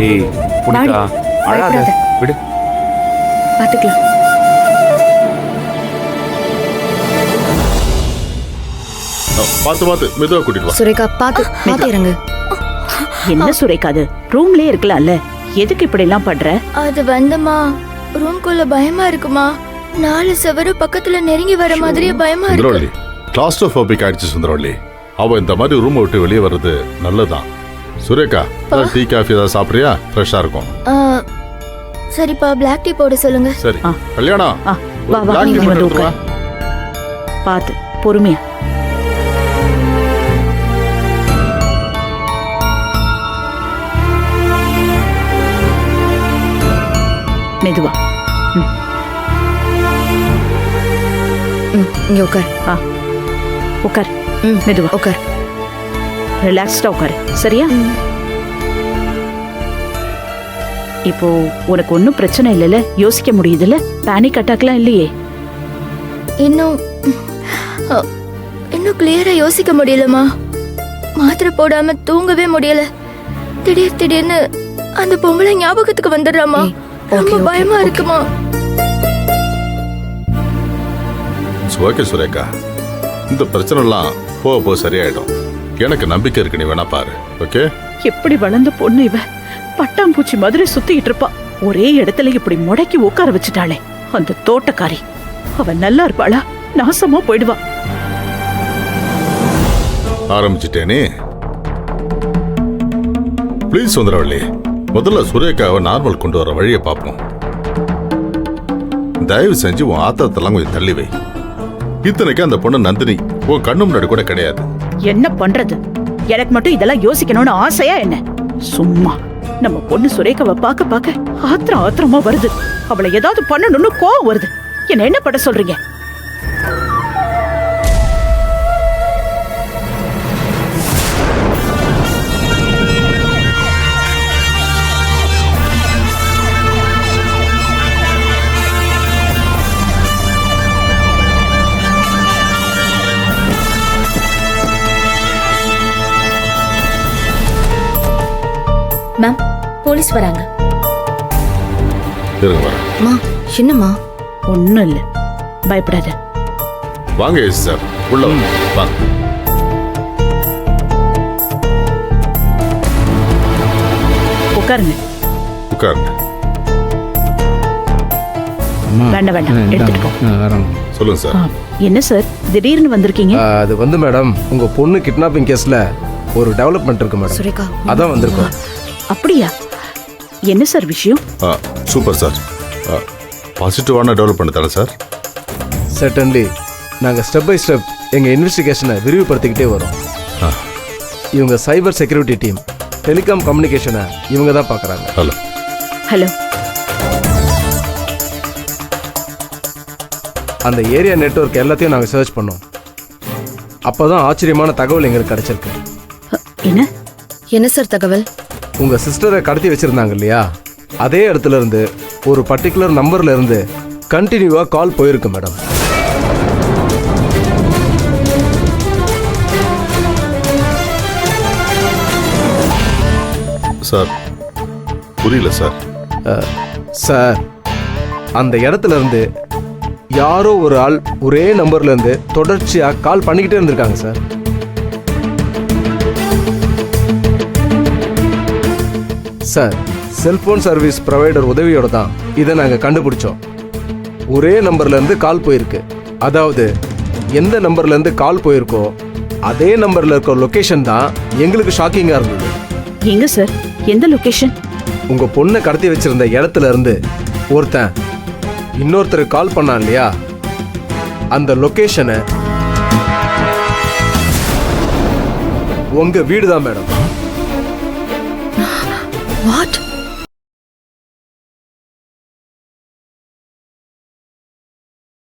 ஏய் புனிதா அழாத பயப்படாத. விடு. பாத்துக்கலாம். பார்த்து மெதுவா கூட்டிட்டு வா. சுரேகா பாத்து இறங்கு. என்ன சுரேகா அது ரூம்லயே இருக்கலாம்ல, எதுக்கு இப்படி எல்லாம் பண்ற? அது வந்தமா ரூம்குள்ள பயமா இருக்குமா, 4 செவரு பக்கத்துல நெருங்கி வர மாதிரியே பயமா இருக்கு. சுந்தரவள்ளி கிளாஸ்ட்ரோபோபிக் ஆயிடுச்சு சுந்தரவள்ளி. அவ இந்த மாதிரி ரூம் விட்டு வெளியே வர்றது நல்லதான். சுரேகா டீ காஃபி ஏதாவது சாப்பிடுறியா? ஃப்ரெஷ்ஷா இருக்கும். சரிப்பா, பிளாக் டீ போட சொல்லுங்க. சரி கல்யாணம் வா வா, black tea நீ வந்து மட்டும் உட்கார். எடுத்துட்டு பாத்து பொறுமையா. மெதுவா. இங்க உட்கார். உட்கார். மெதுவா உட்கார். ரிலாக்ஸ்டா உட்காரு, சரியா? இப்போ உனக்கு ஒன்னும் பிரச்சனை இல்லைல்ல? யோசிக்க முடியுதுல்ல? பேனிக் அட்டாக்லாம் இல்லையே? இன்னும் கிளியரா யோசிக்க முடியலமா. மாத்திரை போடாம தூங்கவே முடியல. திடீர்னு அந்த பொம்பளை ஞாபகத்துக்கு வந்துடுறாமா. ரொம்ப பயமா இருக்குமா. ஓகே சுரேகா, இந்த பிரச்சனை எல்லாம் போக சரியாயிடும். எனக்கு நம்பிக்கை இருக்கு, நீ வேணா பாரு. ஓகே. எப்படி வளர்ந்த பொண்ணு இவ, பட்டாம்பூச்சி மாதிரி சுத்திட்டு இருப்பா. ஒரே இடத்துல இப்படி முடக்கி உட்கார வச்சுட்டாளே அந்த தோட்டக்காரி. அவ நல்லா இருப்பாளா? நாசமா போயிடுவா. ஆரம்பிச்சிட்டேனே. ப்ளீஸ் சுந்தரவள்ளி, முதல்ல சுரேகாவை நார்மல் கொண்டு வர வழியை பார்ப்போம். தயவு செஞ்சு உன் ஆத்திரத்தெல்லாம் கொஞ்சம் தள்ளி வை. இத்தனைக்கு அந்த பொண்ணு நந்தினி உன் கண்ணு முன்னாடி கூட கிடையாது. என்ன பண்றது? எனக்கு மட்டும் இதெல்லாம் யோசிக்கணும்னு ஆசையா என்ன? சும்மா நம்ம பொண்ணு சுரேகாவை பார்க்க ஆத்திரமா வருது. அவளை ஏதாவது பண்ணணும்னு கோவம் வருது. என்ன பண்ண சொல்றீங்க? மேம், போலீஸ் வராங்க. இருங்க வரேன். மா என்னம்மா? ஒண்ணும் இல்ல, பயப்படாத. வாங்க எஸ் சார், உள்ள வாங்க. உட்காருங்க. உட்காருங்க. வேண்டாம் எடுத்துட்டு போ. சொல்லுங்க சார். என்ன சார் திடீர்னு வந்திருக்கீங்க? அது வந்து மேடம், உங்க பொண்ணு கிட்னாப்பிங் கேஸ்ல ஒரு டெவலப்மெண்ட் இருக்கு மேடம். சுரேகா அதான் வந்திருக்கோம். அப்படியா? என்ன சார் விஷயம்? Super sir. பாசிட்டிவான டெவலப்மெண்ட் தானே சார்? சர்டன்லி. நாங்கள் ஸ்டெப் பை ஸ்டெப் எங்கள் இன்வெஸ்டிகேஷனை விரிவுபடுத்திக்கிட்டே வரோம். இவங்க சைபர் செக்யூரிட்டி டீம், டெலிகாம் கம்யூனிகேஷனை இவங்க தான் பார்க்குறாங்க. Hello hello. அந்த ஏரியா நெட்வொர்க் எல்லாத்தையும் நாங்கள் சர்ச் பண்ணோம். அப்போ தான் ஆச்சரியமான தகவல் எங்களுக்கு கிடைச்சிருக்கு. என்ன சார் தகவல்? உங்கள் சிஸ்டரை கடத்தி வச்சுருந்தாங்க இல்லையா, அதே இடத்துல இருந்து ஒரு பர்டிகுலர் நம்பர்ல இருந்து கண்டினியூவாக கால் போயிருக்கு மேடம். சார் புரியல சார். சார், அந்த இடத்துல இருந்து யாரோ ஒரு ஆள் ஒரே நம்பர்ல இருந்து தொடர்ச்சியாக கால் பண்ணிக்கிட்டே இருந்திருக்காங்க sir. Sir, cellphone service provider உதவியோட தான் இதை நாங்கள் கண்டுபிடிச்சோம். ஒரே நம்பர்ல இருந்து கால் போயிருக்கு. அதாவது எந்த நம்பர்ல இருந்து கால் போயிருக்கோ அதே நம்பர்ல இருக்க லொகேஷன் தான் எங்களுக்கு ஷாக்கிங்கா இருந்தது. எங்க சார்? எந்த லொகேஷன்? உங்க பொண்ணை கடத்தி வச்சிருந்த இடத்துல இருந்து ஒருத்தன் இன்னொருத்தர் கால் பண்ணான் இல்லையா, அந்த லொகேஷனை உங்க வீடு தான் மேடம். வாட்?